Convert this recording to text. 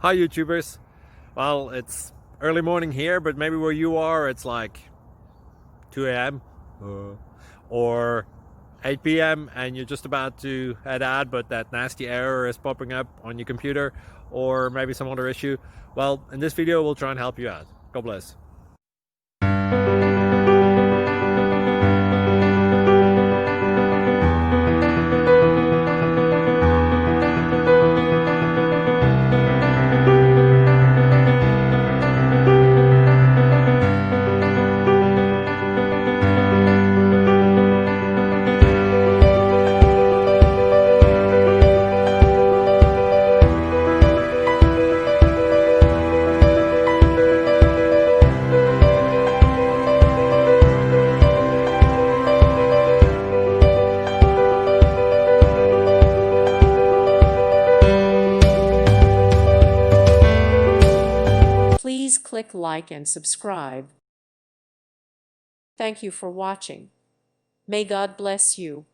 Hi YouTubers. Well, it's early morning here, but maybe where you are it's like 2 a.m. or 8 p.m. and you're just about to head out, but that nasty error is popping up on your computer, or maybe some other issue. Well, in this video we'll try and help you out. God bless. Please click like and subscribe. Thank you for watching. May God bless you.